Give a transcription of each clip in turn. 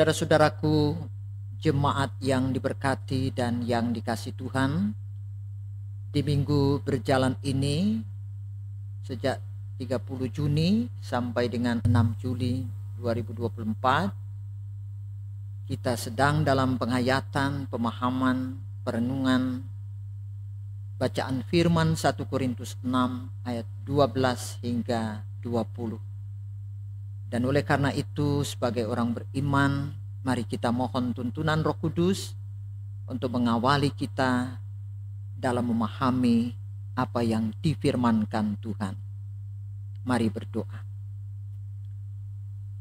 Saudara-saudaraku, jemaat yang diberkati dan yang dikasihi Tuhan, di minggu berjalan ini sejak 30 Juni sampai dengan 6 Juli 2024, kita sedang dalam penghayatan, pemahaman, perenungan, bacaan firman 1 Korintus 6 ayat 12 hingga 20. Dan oleh karena itu, sebagai orang beriman, mari kita mohon tuntunan Roh Kudus untuk mengawali kita dalam memahami apa yang difirmankan Tuhan. Mari berdoa.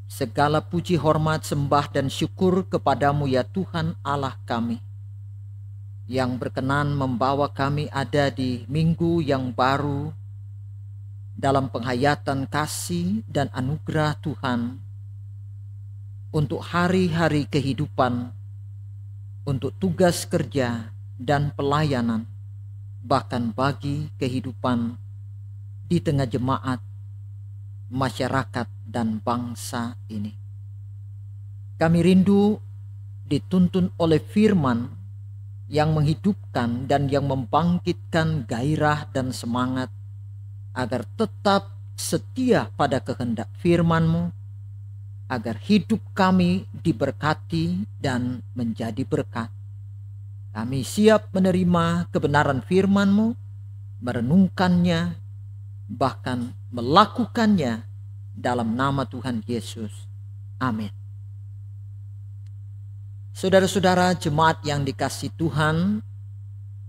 Segala puji, hormat, sembah, dan syukur kepadamu ya Tuhan Allah kami, yang berkenan membawa kami ada di minggu yang baru dalam penghayatan kasih dan anugerah Tuhan untuk hari-hari kehidupan, untuk tugas kerja dan pelayanan, bahkan bagi kehidupan di tengah jemaat, masyarakat, dan bangsa ini. Kami rindu dituntun oleh firman yang menghidupkan dan yang membangkitkan gairah dan semangat agar tetap setia pada kehendak firman-Mu, agar hidup kami diberkati dan menjadi berkat. Kami siap menerima kebenaran firman-Mu, merenungkannya, bahkan melakukannya dalam nama Tuhan Yesus. Amin. Saudara-saudara jemaat yang dikasihi Tuhan,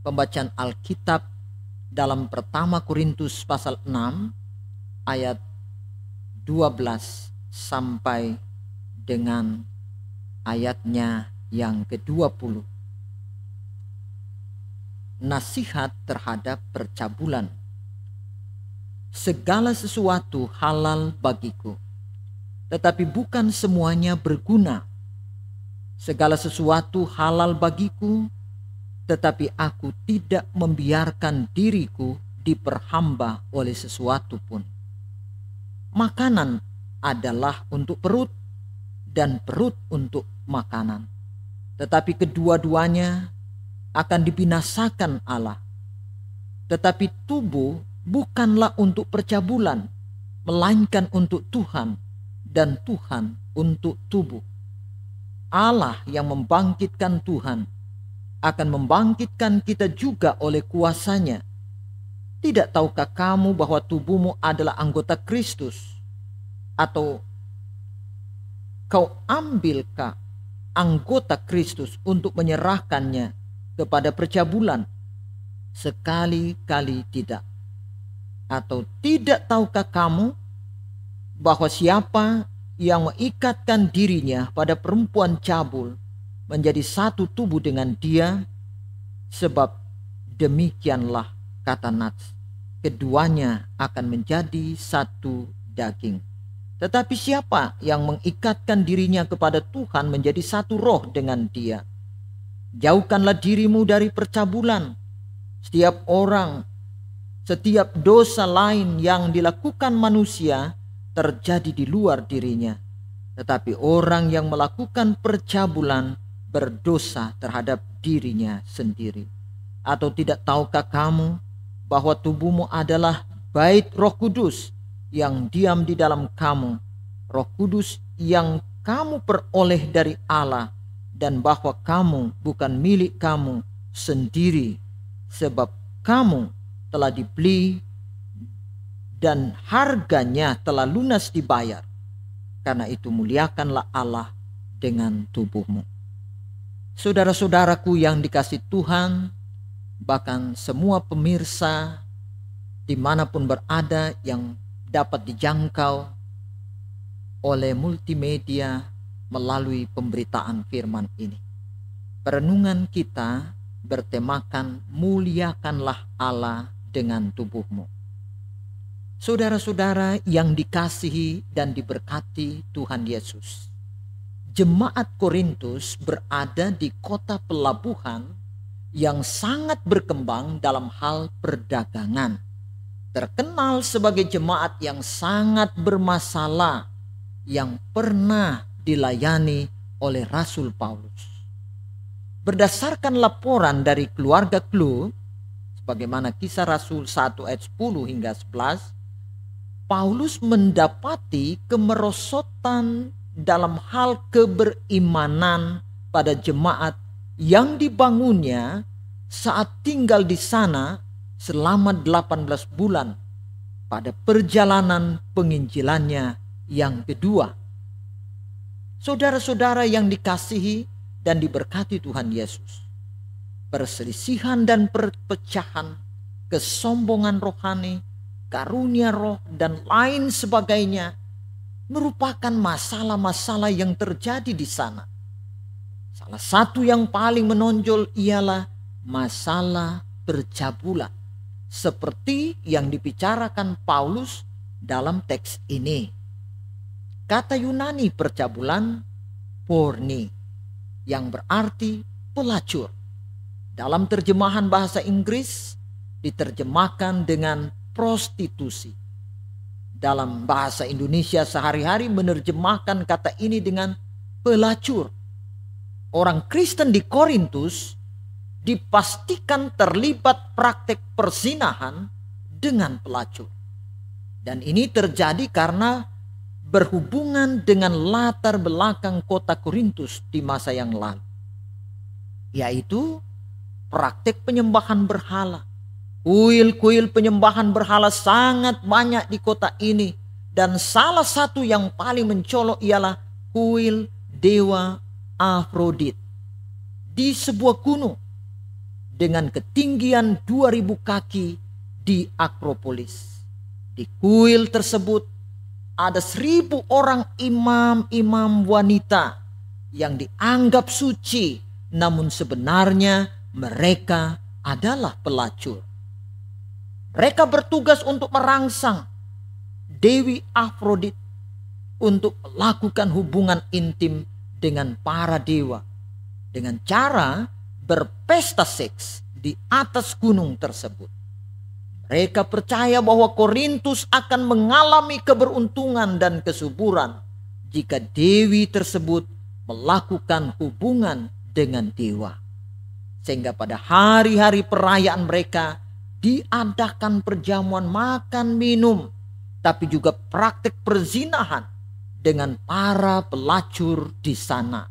pembacaan Alkitab dalam pertama Korintus pasal 6 ayat 12 sampai dengan ayatnya yang ke-20. Nasihat terhadap percabulan. Segala sesuatu halal bagiku, tetapi bukan semuanya berguna. Segala sesuatu halal bagiku, tetapi aku tidak membiarkan diriku diperhamba oleh sesuatu pun. Makanan adalah untuk perut dan perut untuk makanan. Tetapi kedua-duanya akan dibinasakan Allah. Tetapi tubuh bukanlah untuk percabulan, melainkan untuk Tuhan, dan Tuhan untuk tubuh. Allah yang membangkitkan Tuhan akan membangkitkan kita juga oleh kuasa-Nya. Tidak tahukah kamu bahwa tubuhmu adalah anggota Kristus? Atau kau ambilkah anggota Kristus untuk menyerahkannya kepada percabulan? Sekali-kali tidak. Atau tidak tahukah kamu bahwa siapa yang mengikatkan dirinya pada perempuan cabul menjadi satu tubuh dengan dia? Sebab demikianlah kata Nats, keduanya akan menjadi satu daging. Tetapi siapa yang mengikatkan dirinya kepada Tuhan menjadi satu roh dengan dia. Jauhkanlah dirimu dari percabulan. Setiap dosa lain yang dilakukan manusia terjadi di luar dirinya. Tetapi orang yang melakukan percabulan berdosa terhadap dirinya sendiri. Atau tidak tahukah kamu bahwa tubuhmu adalah bait Roh Kudus yang diam di dalam kamu, Roh Kudus yang kamu peroleh dari Allah, dan bahwa kamu bukan milik kamu sendiri, sebab kamu telah dibeli dan harganya telah lunas dibayar. Karena itu muliakanlah Allah dengan tubuhmu. Saudara-saudaraku yang dikasihi Tuhan, bahkan semua pemirsa dimanapun berada yang dapat dijangkau oleh multimedia melalui pemberitaan firman ini. Perenungan kita bertemakan muliakanlah Allah dengan tubuhmu. Saudara-saudara yang dikasihi dan diberkati Tuhan Yesus, jemaat Korintus berada di kota pelabuhan yang sangat berkembang dalam hal perdagangan. Terkenal sebagai jemaat yang sangat bermasalah, yang pernah dilayani oleh Rasul Paulus. Berdasarkan laporan dari keluarga Chloe, sebagaimana Kisah Rasul 1 ayat 10 hingga 11, Paulus mendapati kemerosotan dalam hal keberimanan pada jemaat yang dibangunnya saat tinggal di sana selama 18 bulan pada perjalanan penginjilannya yang kedua. Saudara-saudara yang dikasihi dan diberkati Tuhan Yesus, perselisihan dan perpecahan, kesombongan rohani, karunia roh, dan lain sebagainya merupakan masalah-masalah yang terjadi di sana. Salah satu yang paling menonjol ialah masalah percabulan, seperti yang dibicarakan Paulus dalam teks ini. Kata Yunani percabulan porni, yang berarti pelacur. Dalam terjemahan bahasa Inggris diterjemahkan dengan prostitusi. Dalam bahasa Indonesia sehari-hari menerjemahkan kata ini dengan pelacur. Orang Kristen di Korintus dipastikan terlibat praktek perzinahan dengan pelacur. Dan ini terjadi karena berhubungan dengan latar belakang kota Korintus di masa yang lalu, yaitu praktek penyembahan berhala. Kuil-kuil penyembahan berhala sangat banyak di kota ini, dan salah satu yang paling mencolok ialah kuil dewa Afrodit di sebuah gunung dengan ketinggian 2000 kaki di Akropolis. Di kuil tersebut ada 1000 orang imam-imam wanita yang dianggap suci, namun sebenarnya mereka adalah pelacur. Mereka bertugas untuk merangsang Dewi Afrodit untuk melakukan hubungan intim dengan para dewa dengan cara berpesta seks di atas gunung tersebut. Mereka percaya bahwa Korintus akan mengalami keberuntungan dan kesuburan jika dewi tersebut melakukan hubungan dengan dewa. Sehingga pada hari-hari perayaan mereka diadakan perjamuan makan minum, tapi juga praktek perzinahan dengan para pelacur di sana.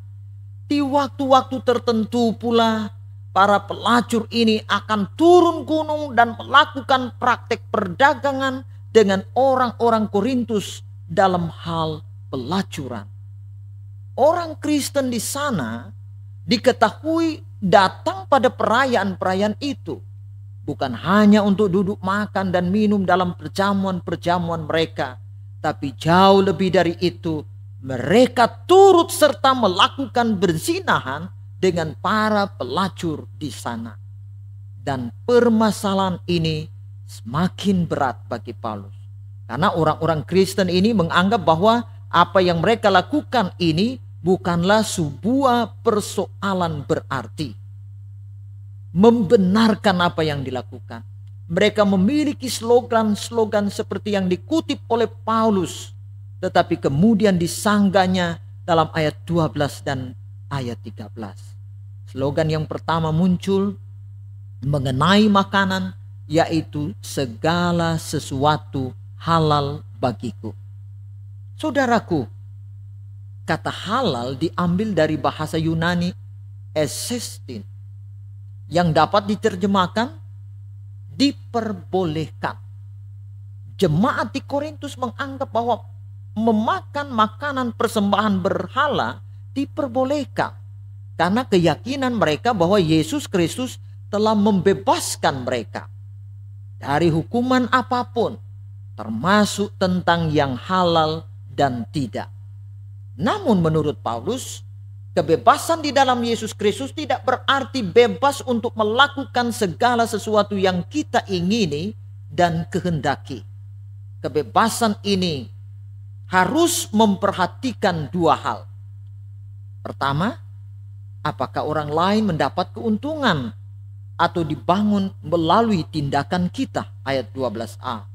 Di waktu-waktu tertentu pula para pelacur ini akan turun gunung dan melakukan praktek perdagangan dengan orang-orang Korintus dalam hal pelacuran. Orang Kristen di sana diketahui datang pada perayaan-perayaan itu bukan hanya untuk duduk makan dan minum dalam perjamuan-perjamuan mereka, tapi jauh lebih dari itu, mereka turut serta melakukan berzinahan dengan para pelacur di sana. Dan permasalahan ini semakin berat bagi Paulus, karena orang-orang Kristen ini menganggap bahwa apa yang mereka lakukan ini bukanlah sebuah persoalan berarti. Membenarkan apa yang dilakukan. Mereka memiliki slogan-slogan seperti yang dikutip oleh Paulus, tetapi kemudian disanggahnya dalam ayat 12 dan ayat 13. Slogan yang pertama muncul mengenai makanan, yaitu segala sesuatu halal bagiku. Saudaraku, kata halal diambil dari bahasa Yunani esestin, yang dapat diterjemahkan diperbolehkan. Jemaat di Korintus menganggap bahwa memakan makanan persembahan berhala diperbolehkan karena keyakinan mereka bahwa Yesus Kristus telah membebaskan mereka dari hukuman apapun, termasuk tentang yang halal dan tidak. Namun menurut Paulus, kebebasan di dalam Yesus Kristus tidak berarti bebas untuk melakukan segala sesuatu yang kita ingini dan kehendaki. Kebebasan ini harus memperhatikan dua hal. Pertama, apakah orang lain mendapat keuntungan atau dibangun melalui tindakan kita, ayat 12a.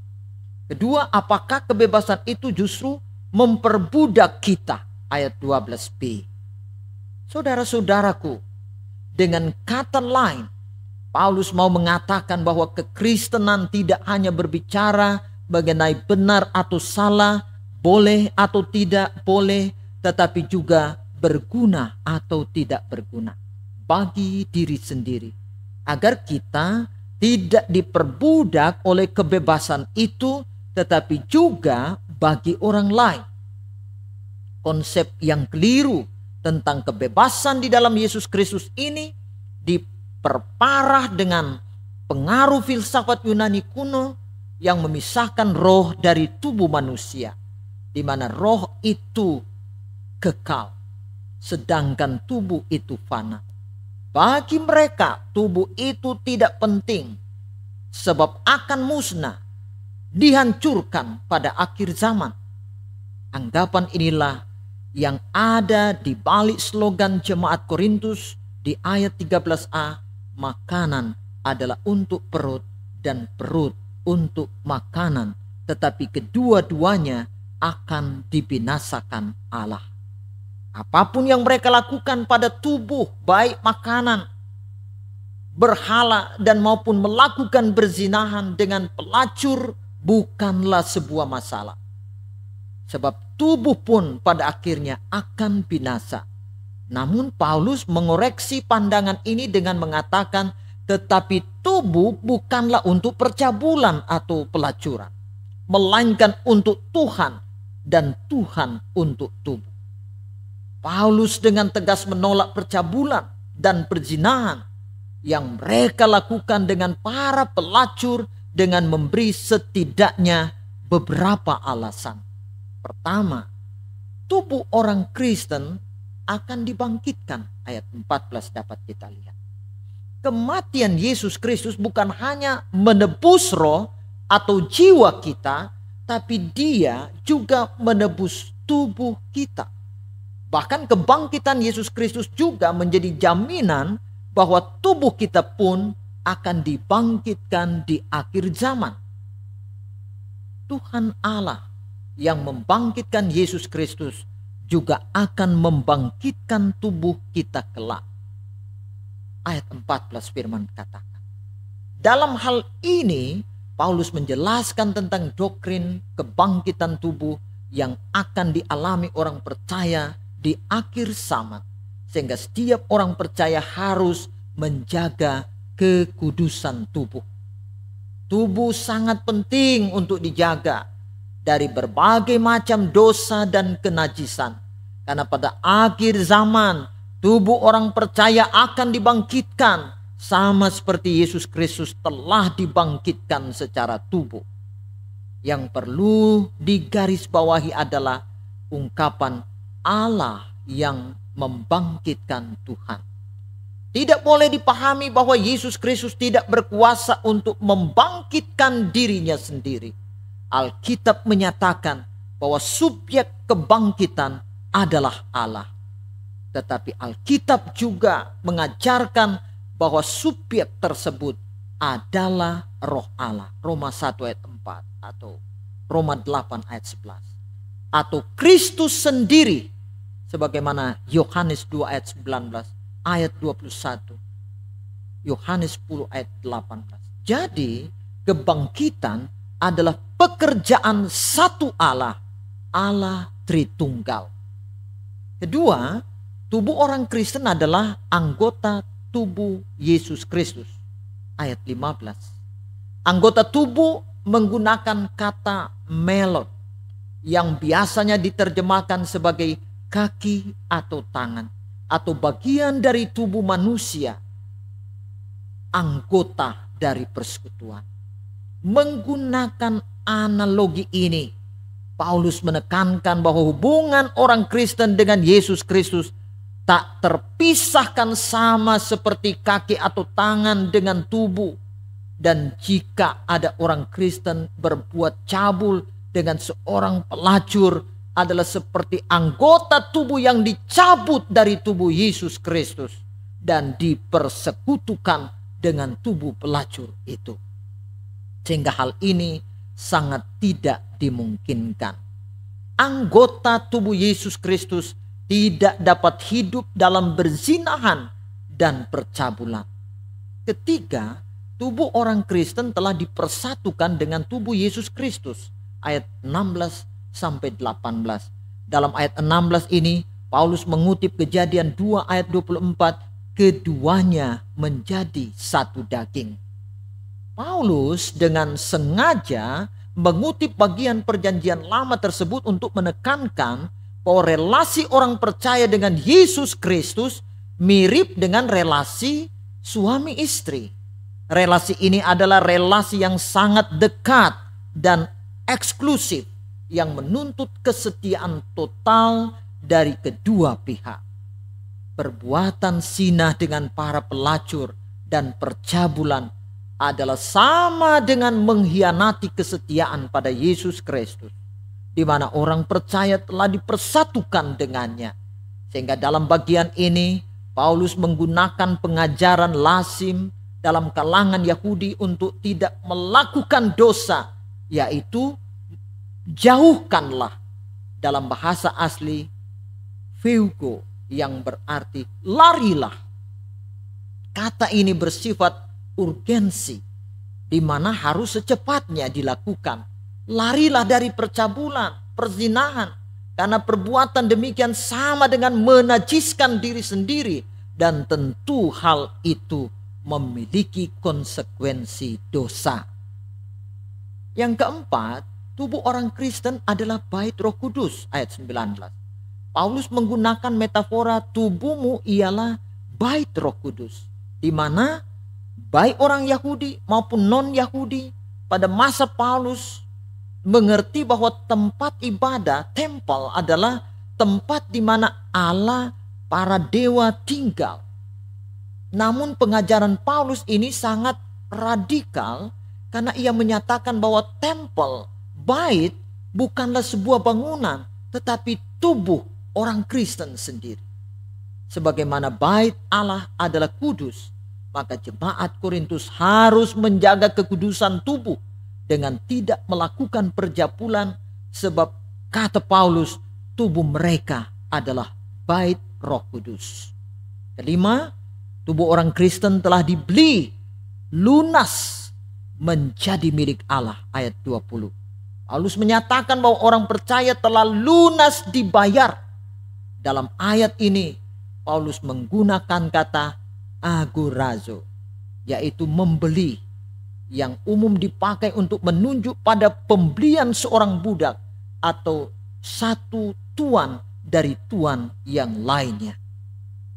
Kedua, apakah kebebasan itu justru memperbudak kita, ayat 12b. Saudara-saudaraku, dengan kata lain, Paulus mau mengatakan bahwa kekristenan tidak hanya berbicara mengenai benar atau salah, boleh atau tidak boleh, tetapi juga berguna atau tidak berguna bagi diri sendiri, agar kita tidak diperbudak oleh kebebasan itu, tetapi juga bagi orang lain. Konsep yang keliru tentang kebebasan di dalam Yesus Kristus ini diperparah dengan pengaruh filsafat Yunani kuno yang memisahkan roh dari tubuh manusia, di mana roh itu kekal, sedangkan tubuh itu fana. Bagi mereka tubuh itu tidak penting, sebab akan musnah, dihancurkan pada akhir zaman. Anggapan inilah yang ada di balik slogan jemaat Korintus di ayat 13a, makanan adalah untuk perut dan perut untuk makanan, tetapi kedua-duanya akan dibinasakan Allah. Apapun yang mereka lakukan pada tubuh, baik makanan, berhala, dan maupun melakukan berzinahan dengan pelacur, bukanlah sebuah masalah. Sebab tubuh pun pada akhirnya akan binasa. Namun Paulus mengoreksi pandangan ini dengan mengatakan, tetapi tubuh bukanlah untuk percabulan atau pelacuran, melainkan untuk Tuhan, dan Tuhan untuk tubuh. Paulus dengan tegas menolak percabulan dan perzinahan yang mereka lakukan dengan para pelacur dengan memberi setidaknya beberapa alasan. Pertama, tubuh orang Kristen akan dibangkitkan. Ayat 14 dapat kita lihat. Kematian Yesus Kristus bukan hanya menebus roh atau jiwa kita, tapi Dia juga menebus tubuh kita. Bahkan kebangkitan Yesus Kristus juga menjadi jaminan bahwa tubuh kita pun akan dibangkitkan di akhir zaman. Tuhan Allah yang membangkitkan Yesus Kristus juga akan membangkitkan tubuh kita kelak. Ayat 14 firman katakan. Dalam hal ini Paulus menjelaskan tentang doktrin kebangkitan tubuh yang akan dialami orang percaya di akhir zaman, sehingga setiap orang percaya harus menjaga kekudusan tubuh. Tubuh sangat penting untuk dijaga dari berbagai macam dosa dan kenajisan, karena pada akhir zaman tubuh orang percaya akan dibangkitkan sama seperti Yesus Kristus telah dibangkitkan secara tubuh. Yang perlu digarisbawahi adalah ungkapan Allah yang membangkitkan Tuhan. Tidak boleh dipahami bahwa Yesus Kristus tidak berkuasa untuk membangkitkan dirinya sendiri. Alkitab menyatakan bahwa subjek kebangkitan adalah Allah. Tetapi Alkitab juga mengajarkan bahwa subjek tersebut adalah Roh Allah. Roma 1 ayat 4 atau Roma 8 ayat 11. Atau Kristus sendiri, sebagaimana Yohanes 2 ayat 19, ayat 21, Yohanes 10 ayat 18. Jadi kebangkitan adalah pekerjaan satu Allah, Allah Tritunggal. Kedua, tubuh orang Kristen adalah anggota tubuh Yesus Kristus. Ayat 15. Anggota tubuh menggunakan kata melon yang biasanya diterjemahkan sebagai kaki atau tangan atau bagian dari tubuh manusia, anggota dari persekutuan. Menggunakan analogi ini, Paulus menekankan bahwa hubungan orang Kristen dengan Yesus Kristus tak terpisahkan sama seperti kaki atau tangan dengan tubuh. Dan jika ada orang Kristen berbuat cabul dengan seorang pelacur, adalah seperti anggota tubuh yang dicabut dari tubuh Yesus Kristus dan dipersekutukan dengan tubuh pelacur itu. Sehingga hal ini sangat tidak dimungkinkan. Anggota tubuh Yesus Kristus tidak dapat hidup dalam berzinahan dan percabulan. Ketiga, tubuh orang Kristen telah dipersatukan dengan tubuh Yesus Kristus. Ayat 16 sampai 18. Dalam ayat 16 ini Paulus mengutip Kejadian 2 ayat 24, keduanya menjadi satu daging. Paulus dengan sengaja mengutip bagian perjanjian lama tersebut untuk menekankan bahwa relasi orang percaya dengan Yesus Kristus mirip dengan relasi suami istri. Relasi ini adalah relasi yang sangat dekat dan eksklusif yang menuntut kesetiaan total dari kedua pihak. Perbuatan zina dengan para pelacur dan percabulan adalah sama dengan mengkhianati kesetiaan pada Yesus Kristus, di mana orang percaya telah dipersatukan dengannya. Sehingga dalam bagian ini Paulus menggunakan pengajaran lazim dalam kalangan Yahudi untuk tidak melakukan dosa, yaitu jauhkanlah. Dalam bahasa asli pheugo yang berarti larilah. Kata ini bersifat urgensi, di mana harus secepatnya dilakukan. Larilah dari percabulan, perzinahan, karena perbuatan demikian sama dengan menajiskan diri sendiri, dan tentu hal itu memiliki konsekuensi dosa. Yang keempat, tubuh orang Kristen adalah bait Roh Kudus. Ayat 19. Paulus menggunakan metafora tubuhmu ialah bait Roh Kudus, di mana baik orang Yahudi maupun non-Yahudi pada masa Paulus mengerti bahwa tempat ibadah, tempel adalah tempat di mana Allah, para dewa tinggal. Namun pengajaran Paulus ini sangat radikal karena ia menyatakan bahwa tempel, bait bukanlah sebuah bangunan, tetapi tubuh orang Kristen sendiri. Sebagaimana bait Allah adalah kudus, maka jemaat Korintus harus menjaga kekudusan tubuh dengan tidak melakukan perjabulan, sebab kata Paulus, tubuh mereka adalah bait Roh Kudus. Kelima, tubuh orang Kristen telah dibeli lunas menjadi milik Allah. Ayat 20. Paulus menyatakan bahwa orang percaya telah lunas dibayar. Dalam ayat ini Paulus menggunakan kata agorazo, yaitu membeli, yang umum dipakai untuk menunjuk pada pembelian seorang budak atau satu tuan dari tuan yang lainnya.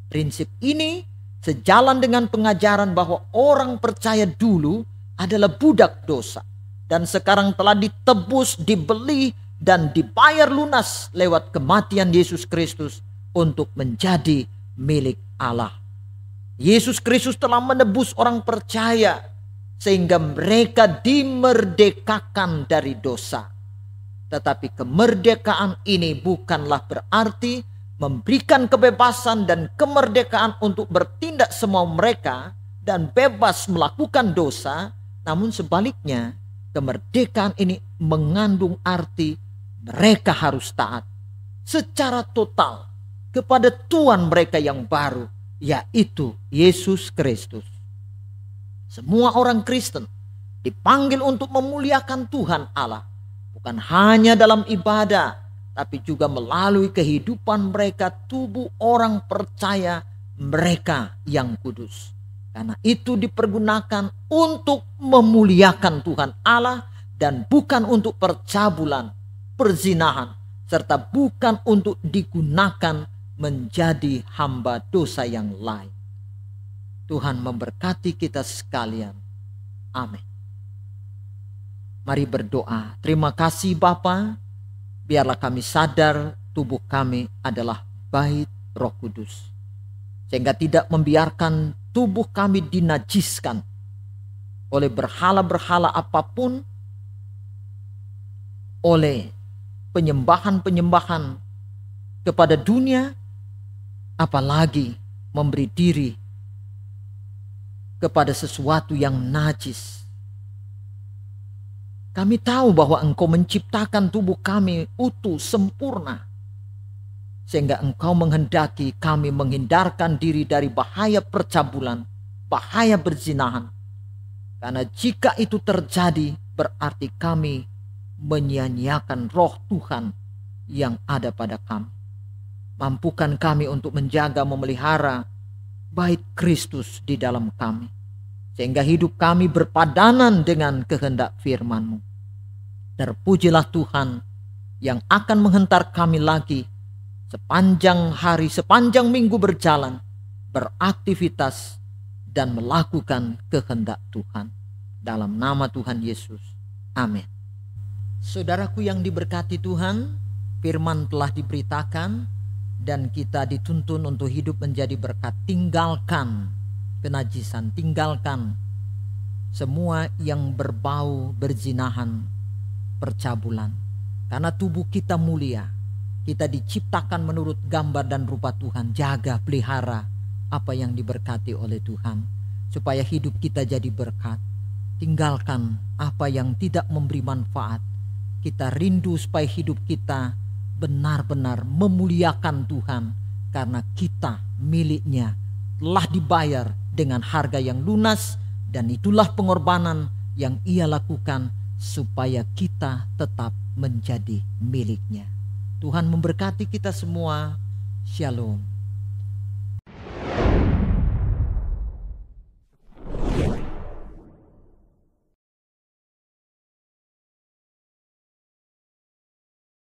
Prinsip ini sejalan dengan pengajaran bahwa orang percaya dulu adalah budak dosa dan sekarang telah ditebus, dibeli dan dibayar lunas lewat kematian Yesus Kristus untuk menjadi milik Allah. Yesus Kristus telah menebus orang percaya sehingga mereka dimerdekakan dari dosa. Tetapi kemerdekaan ini bukanlah berarti memberikan kebebasan dan kemerdekaan untuk bertindak semau mereka dan bebas melakukan dosa. Namun sebaliknya, kemerdekaan ini mengandung arti mereka harus taat secara total kepada Tuhan mereka yang baru, yaitu Yesus Kristus. Semua orang Kristen dipanggil untuk memuliakan Tuhan Allah, bukan hanya dalam ibadah, tapi juga melalui kehidupan mereka, tubuh orang percaya mereka yang kudus. Karena itu dipergunakan untuk memuliakan Tuhan Allah dan bukan untuk percabulan, perzinahan, serta bukan untuk digunakan menjadi hamba dosa yang lain. Tuhan memberkati kita sekalian. Amin. Mari berdoa. Terima kasih Bapa, biarlah kami sadar tubuh kami adalah bait Roh Kudus, sehingga tidak membiarkan tubuh kami dinajiskan oleh berhala-berhala apapun, oleh penyembahan-penyembahan kepada dunia, apalagi memberi diri kepada sesuatu yang najis. Kami tahu bahwa Engkau menciptakan tubuh kami utuh, sempurna, sehingga Engkau menghendaki kami menghindarkan diri dari bahaya percabulan, bahaya berzinahan. Karena jika itu terjadi, berarti kami menyia-nyiakan roh Tuhan yang ada pada kami. Mampukan kami untuk menjaga, memelihara bait Kristus di dalam kami, sehingga hidup kami berpadanan dengan kehendak firman-Mu. Terpujilah Tuhan yang akan menghentar kami lagi sepanjang hari, sepanjang minggu berjalan, beraktivitas dan melakukan kehendak Tuhan. Dalam nama Tuhan Yesus. Amin. Saudaraku yang diberkati Tuhan, firman telah diberitakan dan kita dituntun untuk hidup menjadi berkat. Tinggalkan kenajisan, tinggalkan semua yang berbau berzinahan, percabulan. Karena tubuh kita mulia, kita diciptakan menurut gambar dan rupa Tuhan. Jaga, pelihara apa yang diberkati oleh Tuhan, supaya hidup kita jadi berkat. Tinggalkan apa yang tidak memberi manfaat. Kita rindu supaya hidup kita benar-benar memuliakan Tuhan, karena kita miliknya, telah dibayar dengan harga yang lunas, dan itulah pengorbanan yang Ia lakukan supaya kita tetap menjadi miliknya. Tuhan memberkati kita semua. Shalom.